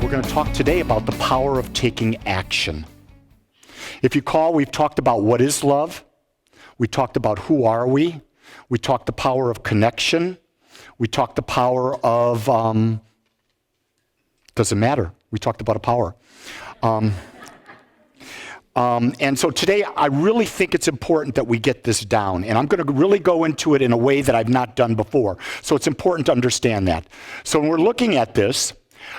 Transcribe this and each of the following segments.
We're going to talk today about the power of taking action. If you recall, we've talked about what is love. We talked about who are we. We talked the power of connection. We talked the power of, doesn't matter. We talked about a power. And so today, I really think it's important that we get this down. And I'm going to really go into it in a way that I've not done before. So it's important to understand that. So when we're looking at this,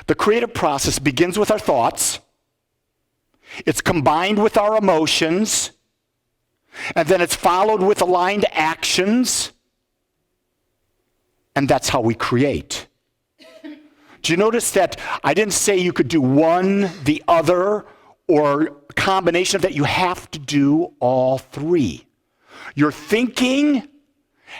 the creative process begins with our thoughts. It's combined with our emotions. And then it's followed with aligned actions. And that's how we create. Do you notice that I didn't say you could do one, the other, or a combination of that? You have to do all three. Your thinking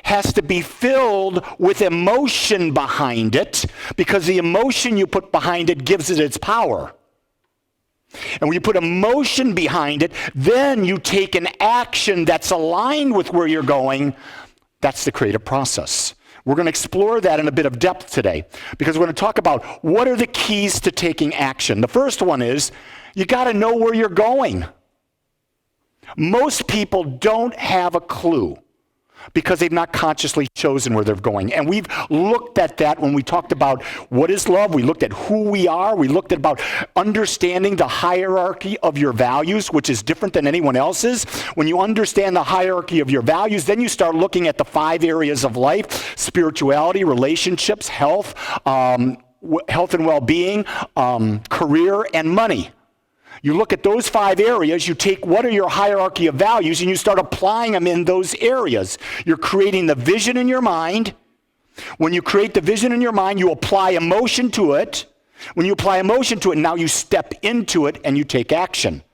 has to be filled with emotion behind it, because the emotion you put behind it gives it its power. And when you put emotion behind it, then you take an action that's aligned with where you're going. That's the creative process. We're going to explore that in a bit of depth today, because we're going to talk about what are the keys to taking action. The first one is you got to know where you're going. Most people don't have a clue because they've not consciously chosen where they're going. And we've looked at that when we talked about what is love. We looked at who we are. We looked at about understanding the hierarchy of your values, which is different than anyone else's. When you understand the hierarchy of your values, then you start looking at the 5 areas of life: spirituality, relationships, health and well-being, career, and money. You look at those 5 areas, you take what are your hierarchy of values, and you start applying them in those areas. You're creating the vision in your mind. When you create the vision in your mind, you apply emotion to it. When you apply emotion to it, now you step into it and you take action.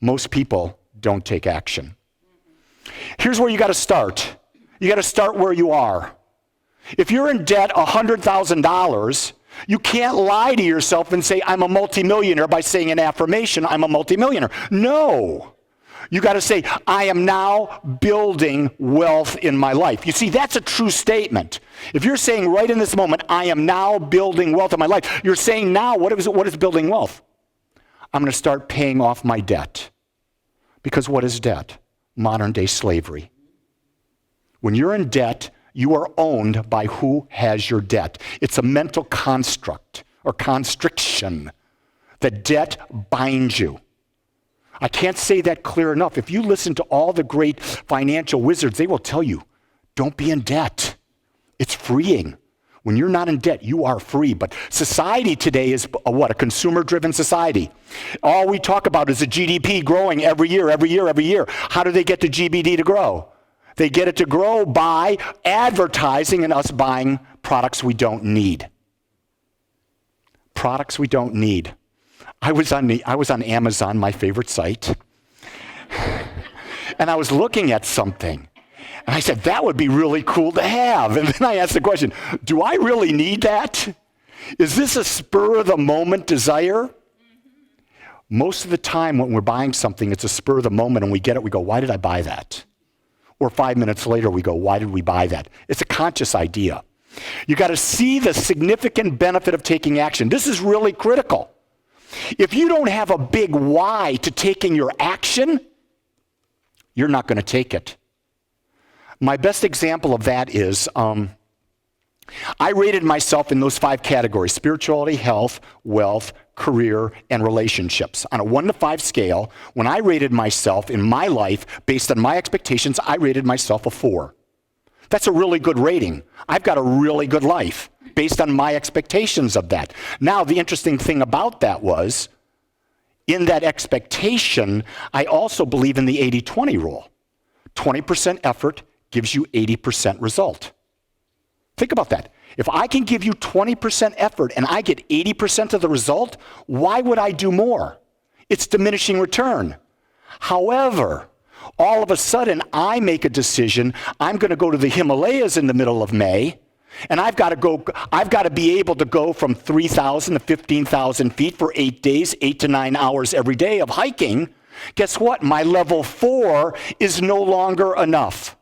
Most people don't take action. Here's where you got to start. You got to start where you are. If you're in debt $100,000, you can't lie to yourself and say, I'm a multimillionaire, by saying an affirmation, I'm a multimillionaire. No. You got to say, I am now building wealth in my life. You see, that's a true statement. If you're saying right in this moment, I am now building wealth in my life, you're saying now, what is building wealth? I'm going to start paying off my debt. Because what is debt? Modern day slavery. When you're in debt, you are owned by who has your debt. It's a mental construct or constriction. The debt binds you. I can't say that clear enough. If you listen to all the great financial wizards, they will tell you, don't be in debt. It's freeing. When you're not in debt, you are free. But society today is a consumer-driven society. All we talk about is the GDP growing every year. How do they get the GDP to grow? They get it to grow by advertising and us buying products we don't need. Products we don't need. I was on Amazon, my favorite site, and I was looking at something, and I said, that would be really cool to have. And then I asked the question, do I really need that? Is this a spur-of-the-moment desire? Most of the time when we're buying something, it's a spur of the moment, and we get it, we go, why did I buy that? Or 5 minutes later, we go, why did we buy that? It's a conscious idea. You got to see the significant benefit of taking action. This is really critical. If you don't have a big why to taking your action, you're not going to take it. My best example of that is, I rated myself in those 5 categories: spirituality, health, wealth, career, and relationships. On a 1 to 5 scale, when I rated myself in my life based on my expectations, I rated myself a 4. That's a really good rating. I've got a really good life based on my expectations of that. Now, the interesting thing about that was, in that expectation, I also believe in the 80-20 rule. 20% effort gives you 80% result. Think about that. If I can give you 20% effort and I get 80% of the result, why would I do more? It's diminishing return. However, all of a sudden I make a decision, I'm going to go to the Himalayas in the middle of May, and I've got to be able to go from 3,000 to 15,000 feet for 8 days, 8 to 9 hours every day of hiking. Guess what? My level 4 is no longer enough.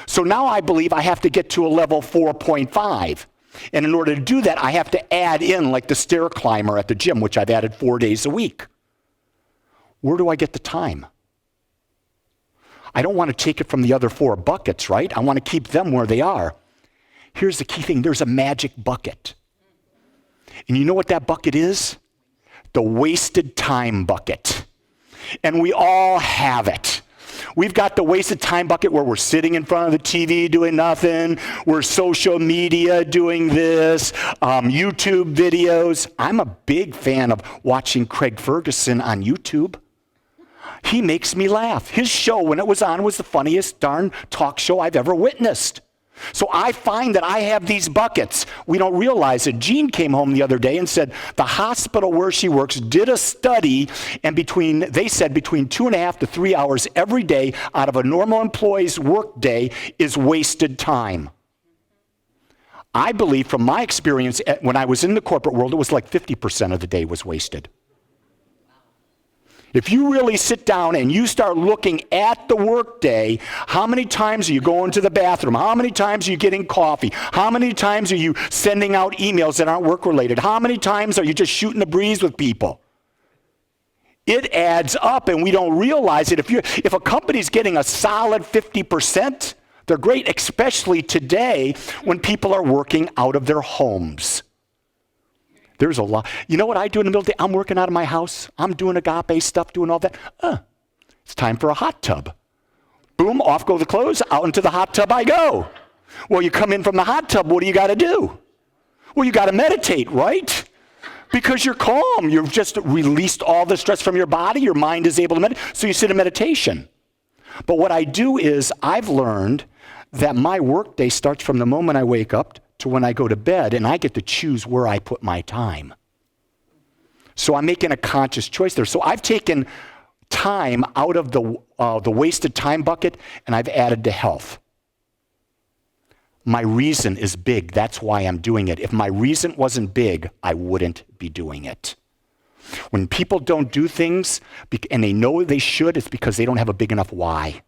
So now I believe I have to get to a level 4.5. And in order to do that, I have to add in like the stair climber at the gym, which I've added 4 days a week. Where do I get the time? I don't want to take it from the other 4 buckets, right? I want to keep them where they are. Here's the key thing. There's a magic bucket. And you know what that bucket is? The wasted time bucket. And we all have it. We've got the wasted time bucket where we're sitting in front of the TV doing nothing. We're social media doing this, YouTube videos. I'm a big fan of watching Craig Ferguson on YouTube. He makes me laugh. His show, when it was on, was the funniest darn talk show I've ever witnessed. So I find that I have these buckets. We don't realize it. Jean came home the other day and said the hospital where she works did a study, and they said between 2.5 to 3 hours every day out of a normal employee's work day is wasted time. I believe from my experience when I was in the corporate world, it was like 50% of the day was wasted. If you really sit down and you start looking at the workday, how many times are you going to the bathroom? How many times are you getting coffee? How many times are you sending out emails that aren't work-related? How many times are you just shooting the breeze with people? It adds up, and we don't realize it. If a company's getting a solid 50%, they're great, especially today when people are working out of their homes. There's a lot. You know what I do in the middle of the day? I'm working out of my house. I'm doing Agape stuff, doing all that. It's time for a hot tub. Boom, off go the clothes, out into the hot tub I go. Well, you come in from the hot tub, what do you got to do? Well, you got to meditate, right? Because you're calm. You've just released all the stress from your body. Your mind is able to meditate. So you sit in meditation. But what I do is I've learned that my workday starts from the moment I wake up to when I go to bed, and I get to choose where I put my time. So I'm making a conscious choice there. So I've taken time out of the wasted time bucket, and I've added to health. My reason is big. That's why I'm doing it. If my reason wasn't big, I wouldn't be doing it. When people don't do things and they know they should, it's because they don't have a big enough why.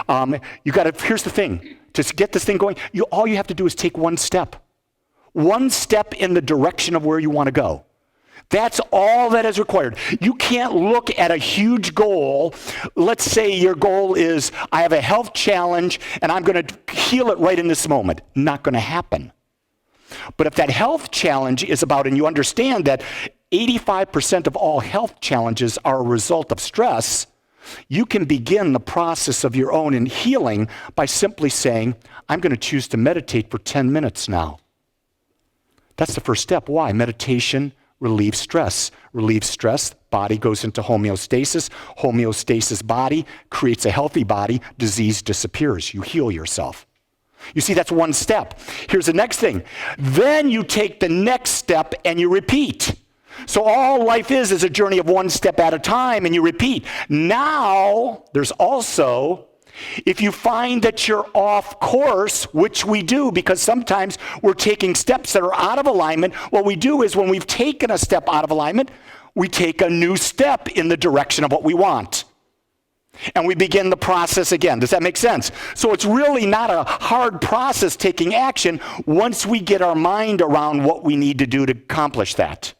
Here's the thing. To get this thing going, all you have to do is take one step. One step in the direction of where you want to go. That's all that is required. You can't look at a huge goal. Let's say your goal is, I have a health challenge and I'm going to heal it right in this moment. Not going to happen. But if that health challenge is about, and you understand that 85% of all health challenges are a result of stress, you can begin the process of your own in healing by simply saying, I'm going to choose to meditate for 10 minutes now. That's the first step. Why? Meditation relieves stress. Relieves stress, body goes into homeostasis. Homeostasis body creates a healthy body. Disease disappears. You heal yourself. You see, that's one step. Here's the next thing. Then you take the next step and you repeat. So all life is a journey of one step at a time, and you repeat. Now, there's also, if you find that you're off course, which we do because sometimes we're taking steps that are out of alignment, what we do is when we've taken a step out of alignment, we take a new step in the direction of what we want. And we begin the process again. Does that make sense? So it's really not a hard process taking action once we get our mind around what we need to do to accomplish that.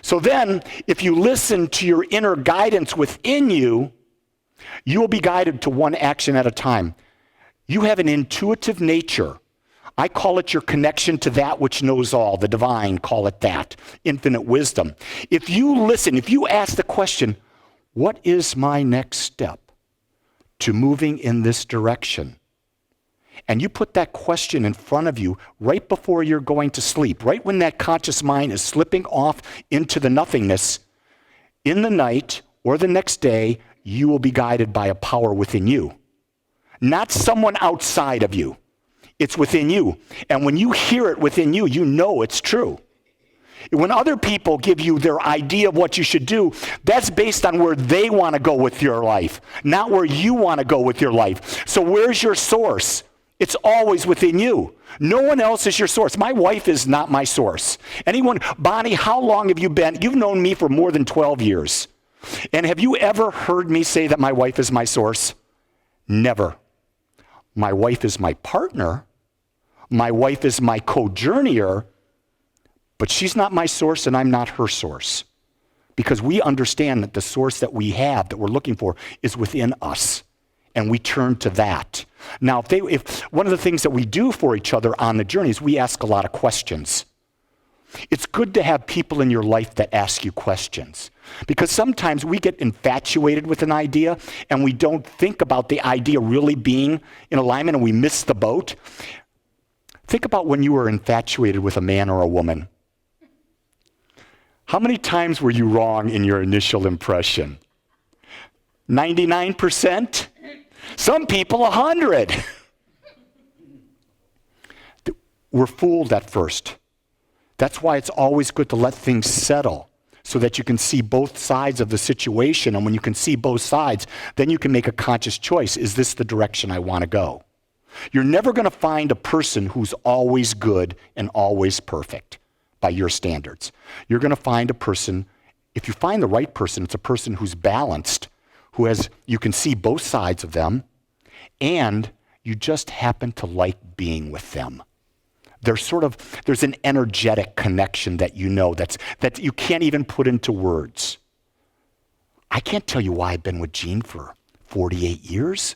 So then, if you listen to your inner guidance within you, you will be guided to one action at a time. You have an intuitive nature. I call it your connection to that which knows all, the divine, call it that, infinite wisdom. If you listen, if you ask the question, what is my next step to moving in this direction? And you put that question in front of you right before you're going to sleep, right when that conscious mind is slipping off into the nothingness, in the night or the next day, you will be guided by a power within you. Not someone outside of you. It's within you. And when you hear it within you, you know it's true. When other people give you their idea of what you should do, that's based on where they want to go with your life, not where you want to go with your life. So where's your source? It's always within you. No one else is your source. My wife is not my source. Bonnie, how long have you been? You've known me for more than 12 years. And have you ever heard me say that my wife is my source? Never. My wife is my partner. My wife is my co-journeyer, but she's not my source and I'm not her source. Because we understand that the source that we have, that we're looking for, is within us. And we turn to that. Now, if one of the things that we do for each other on the journey is we ask a lot of questions. It's good to have people in your life that ask you questions. Because sometimes we get infatuated with an idea and we don't think about the idea really being in alignment and we miss the boat. Think about when you were infatuated with a man or a woman. How many times were you wrong in your initial impression? 99%? Some people 100. We're fooled at first. That's why it's always good to let things settle so that you can see both sides of the situation. And when you can see both sides, then you can make a conscious choice. Is this the direction I want to go? You're never going to find a person who's always good and always perfect by your standards. You're going to find a person, if you find the right person, it's a person who's balanced, you can see both sides of them, and you just happen to like being with them. There's an energetic connection that you know that you can't even put into words. I can't tell you why I've been with Jean for 48 years.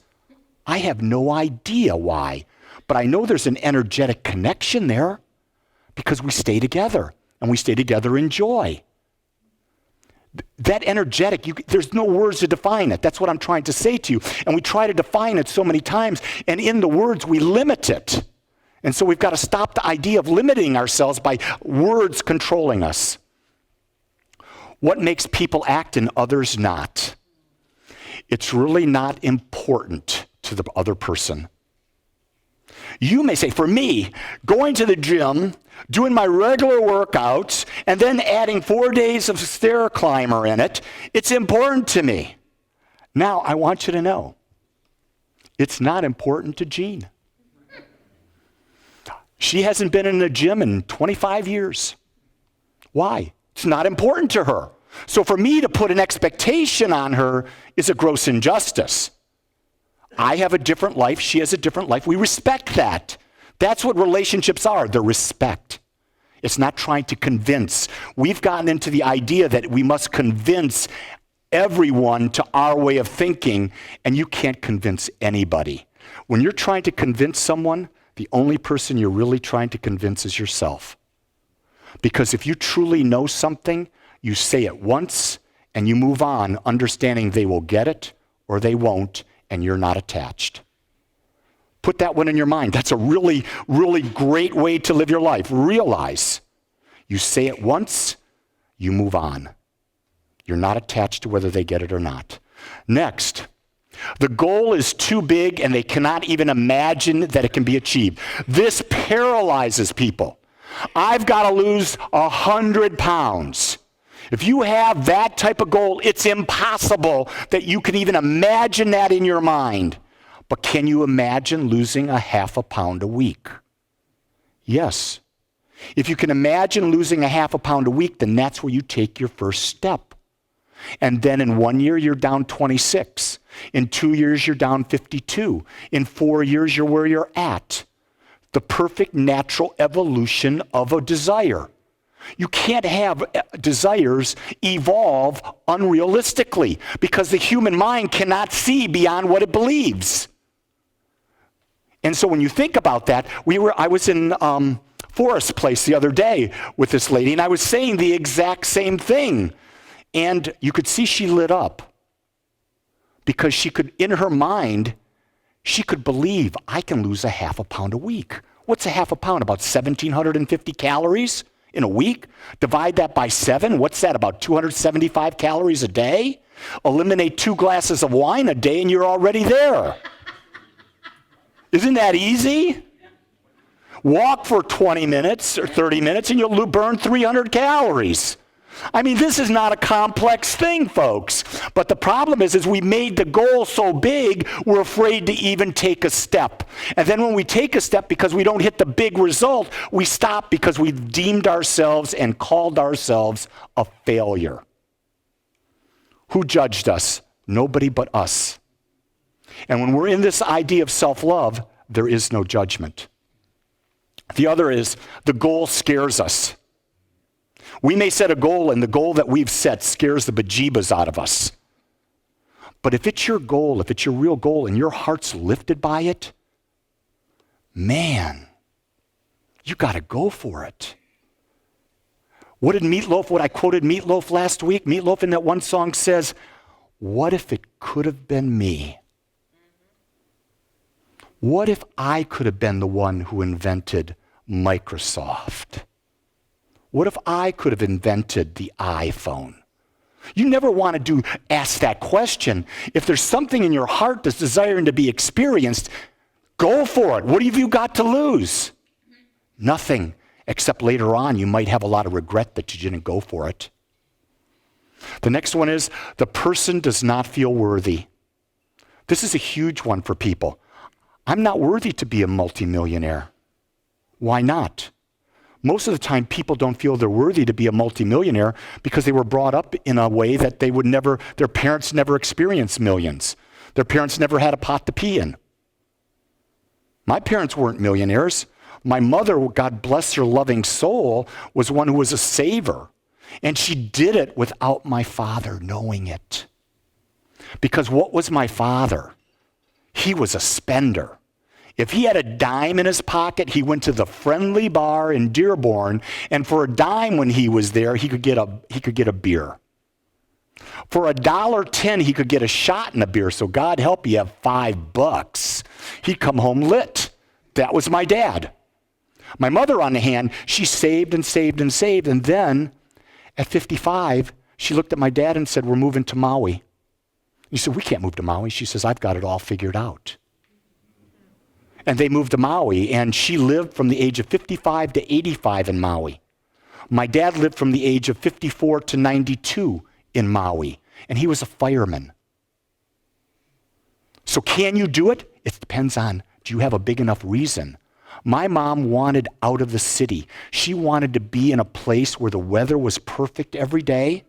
I have no idea why, but I know there's an energetic connection there because we stay together and we stay together in joy. That energetic, there's no words to define it. That's what I'm trying to say to you. And we try to define it so many times, and in the words, we limit it. And so we've got to stop the idea of limiting ourselves by words controlling us. What makes people act and others not? It's really not important to the other person. You may say, for me, going to the gym, doing my regular workouts, and then adding 4 days of stair climber in it, it's important to me. Now, I want you to know, it's not important to Jean. She hasn't been in the gym in 25 years. Why? It's not important to her. So for me to put an expectation on her is a gross injustice. I have a different life. She has a different life. We respect that. That's what relationships are. They're respect. It's not trying to convince. We've gotten into the idea that we must convince everyone to our way of thinking, and you can't convince anybody. When you're trying to convince someone, the only person you're really trying to convince is yourself. Because if you truly know something, you say it once and you move on, understanding they will get it or they won't, and you're not attached. Put that one in your mind. That's a really, really great way to live your life. Realize you say it once, you move on. You're not attached to whether they get it or not. Next, the goal is too big and they cannot even imagine that it can be achieved. This paralyzes people. I've got to lose 100 pounds. If you have that type of goal, it's impossible that you can even imagine that in your mind. But can you imagine losing a half a pound a week? Yes. If you can imagine losing a half a pound a week, then that's where you take your first step. And then in 1 year, you're down 26. In 2 years, you're down 52. In 4 years, you're where you're at. The perfect natural evolution of a desire. You can't have desires evolve unrealistically because the human mind cannot see beyond what it believes. And so when you think about that, I was in Forest Place the other day with this lady, and I was saying the exact same thing. And you could see she lit up because she could, in her mind, she could believe I can lose a half a pound a week. What's a half a pound? About 1,750 calories in a week? Divide that by 7. What's that? About 275 calories a day? Eliminate 2 glasses of wine a day and you're already there. Isn't that easy? Walk for 20 minutes or 30 minutes and you'll burn 300 calories. I mean, this is not a complex thing, folks. But the problem is we made the goal so big, we're afraid to even take a step. And then when we take a step because we don't hit the big result, we stop because we've deemed ourselves and called ourselves a failure. Who judged us? Nobody but us. And when we're in this idea of self-love, there is no judgment. The other is the goal scares us. We may set a goal, and the goal that we've set scares the bejeebas out of us. But if it's your goal, if it's your real goal, and your heart's lifted by it, man, you got to go for it. What I quoted Meatloaf last week? Meatloaf in that one song says, what if it could have been me? What if I could have been the one who invented Microsoft? What if I could have invented the iPhone? You never want to ask that question. If there's something in your heart that's desiring to be experienced, go for it. What have you got to lose? Nothing, except later on you might have a lot of regret that you didn't go for it. The next one is the person does not feel worthy. This is a huge one for people. I'm not worthy to be a multimillionaire. Why not? Most of the time, people don't feel they're worthy to be a multimillionaire because they were brought up in a way that their parents never experienced millions. Their parents never had a pot to pee in. My parents weren't millionaires. My mother, God bless her loving soul, was one who was a saver. And she did it without my father knowing it. Because what was my father? He was a spender. If he had a dime in his pocket, he went to the Friendly Bar in Dearborn, and for a dime when he was there, he could get a beer. For $1.10, he could get a shot in a beer. So God help you have $5. He'd come home lit. That was my dad. My mother, on the hand, she saved and saved and saved, and then at 55, she looked at my dad and said, "We're moving to Maui." He said, "We can't move to Maui." She says, "I've got it all figured out." And they moved to Maui, and she lived from the age of 55 to 85 in Maui. My dad lived from the age of 54 to 92 in Maui, and he was a fireman. So can you do it? It depends on, do you have a big enough reason? My mom wanted out of the city. She wanted to be in a place where the weather was perfect every day,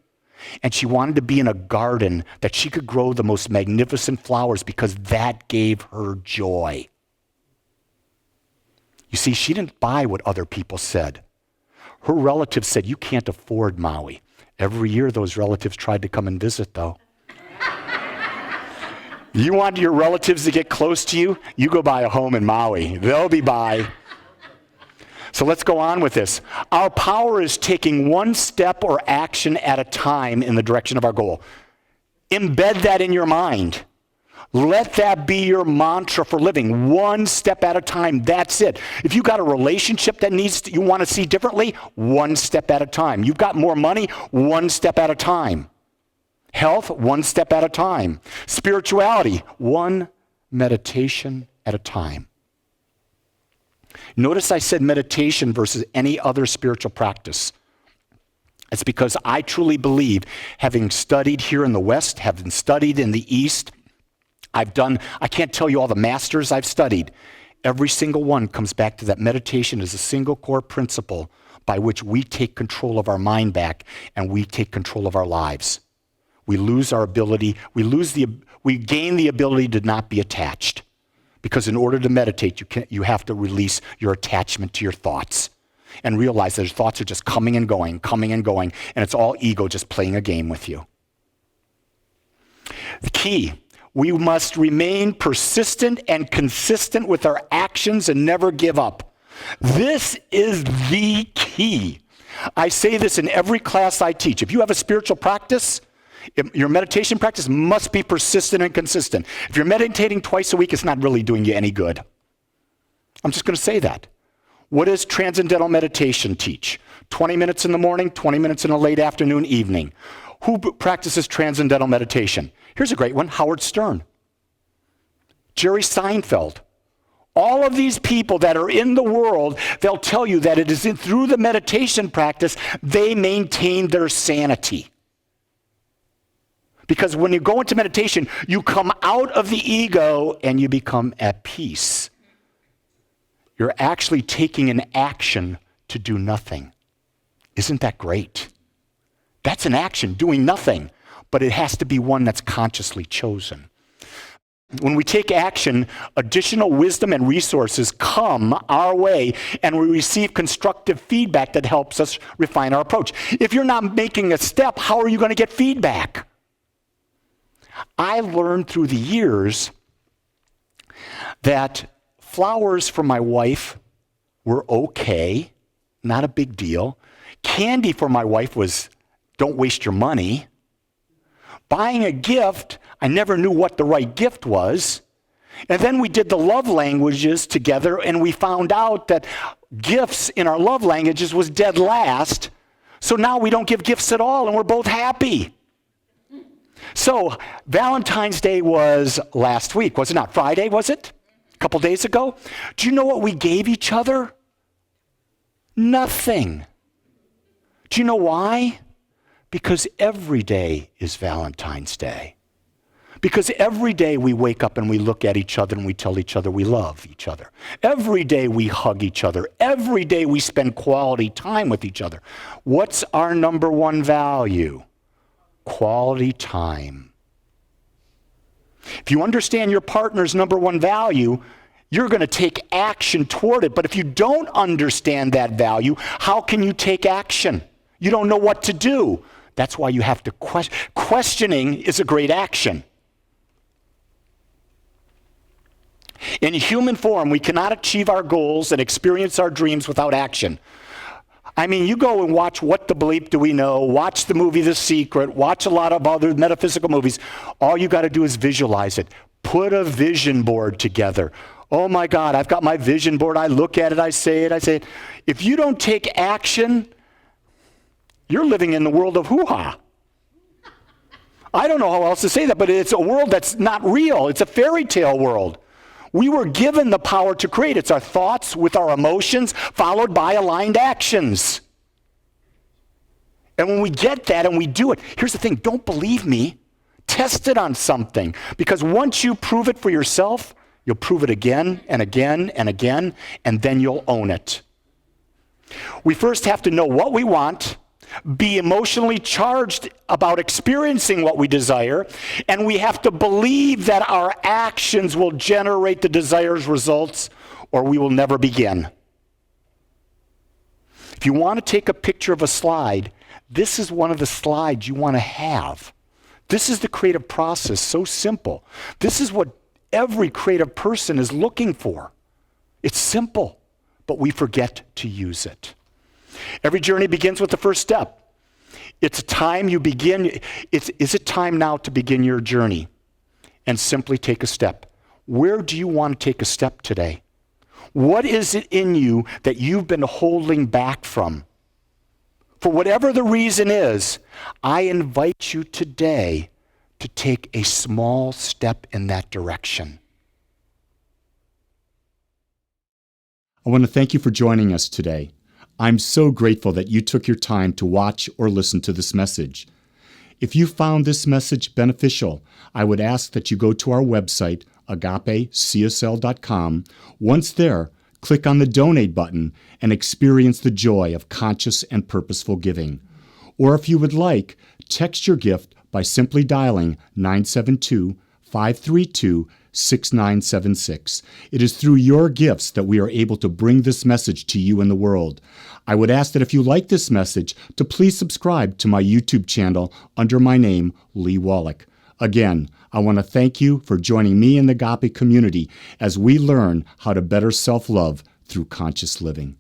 and she wanted to be in a garden that she could grow the most magnificent flowers because that gave her joy. You see, she didn't buy what other people said. Her relatives said, "You can't afford Maui." Every year those relatives tried to come and visit, though. You want your relatives to get close to you? You go buy a home in Maui. They'll be by. So let's go on with this. Our power is taking one step or action at a time in the direction of our goal. Embed that in your mind. Let that be your mantra for living. One step at a time. That's it. If you got a relationship that you want to see differently, one step at a time. You've got more money, one step at a time. Health, one step at a time. Spirituality, one meditation at a time. Notice I said meditation versus any other spiritual practice. It's because I truly believe, having studied here in the West, having studied in the East, I can't tell you all the masters I've studied. Every single one comes back to that meditation is a single core principle by which we take control of our mind back and we take control of our lives. We lose our ability, we gain the ability to not be attached. Because in order to meditate, you have to release your attachment to your thoughts and realize that your thoughts are just coming and going, and it's all ego just playing a game with you. The key, we must remain persistent and consistent with our actions and never give up. This is the key. I say this in every class I teach. If you have a spiritual practice, your meditation practice must be persistent and consistent. If you're meditating twice a week, it's not really doing you any good. I'm just going to say that. What does Transcendental meditation teach? 20 minutes in the morning, 20 minutes in the late afternoon, evening. Who practices Transcendental meditation? Here's a great one, Howard Stern, Jerry Seinfeld. All of these people that are in the world, they'll tell you that it is through the meditation practice they maintain their sanity. Because when you go into meditation, you come out of the ego and you become at peace. You're actually taking an action to do nothing. Isn't that great? That's an action, doing nothing, but it has to be one that's consciously chosen. when we take action, additional wisdom and resources come our way, and we receive constructive feedback that helps us refine our approach. If you're not making a step, how are you going to get feedback? I learned through the years that flowers for my wife were okay, not a big deal. Candy for my wife was, don't waste your money. Buying a gift, I never knew what the right gift was. And then we did the love languages together, and we found out that gifts in our love languages was dead last. So now we don't give gifts at all, and we're both happy. So Valentine's Day was last week, was it not? Friday, was it? A couple days ago? Do you know what we gave each other? Nothing. Do you know why? Because every day is Valentine's Day. Because every day we wake up and we look at each other and we tell each other we love each other. Every day we hug each other. Every day we spend quality time with each other. What's our number one value? Quality time. If you understand your partner's number one value, you're going to take action toward it. But if you don't understand that value, how can you take action? You don't know what to do. That's why you have to question. Questioning is a great action. In human form, we cannot achieve our goals and experience our dreams without action. I mean, you go and watch What the Bleep Do We Know, watch the movie The Secret, watch a lot of other metaphysical movies. All you got to do is visualize it. Put a vision board together. Oh my God, I've got my vision board. I look at it, I say it. If you don't take action, you're living in the world of hoo-ha. I don't know how else to say that, but it's a world that's not real. It's a fairy tale world. We were given the power to create. It's our thoughts with our emotions, followed by aligned actions. And when we get that and we do it, here's the thing, don't believe me. Test it on something. Because once you prove it for yourself, you'll prove it again and again and again, and then you'll own it. We first have to know what we want, be emotionally charged about experiencing what we desire, and we have to believe that our actions will generate the desired results, or we will never begin. If you want to take a picture of a slide, this is one of the slides you want to have. This is the creative process, so simple. This is what every creative person is looking for. It's simple, but we forget to use it. Every journey begins with the first step. It's time you begin. Is it time now to begin your journey? And simply take a step. Where do you want to take a step today? What is it in you that you've been holding back from? For whatever the reason is, I invite you today to take a small step in that direction. I want to thank you for joining us today. I'm so grateful that you took your time to watch or listen to this message. If you found this message beneficial, I would ask that you go to our website, agapecsl.com. Once there, click on the donate button and experience the joy of conscious and purposeful giving. Or if you would like, text your gift by simply dialing 972-532-6976. It is through your gifts that we are able to bring this message to you in the world. I would ask that if you like this message, to please subscribe to my YouTube channel under my name, Lee Wolak. Again, I want to thank you for joining me in the Agape community as we learn how to better self-love through conscious living.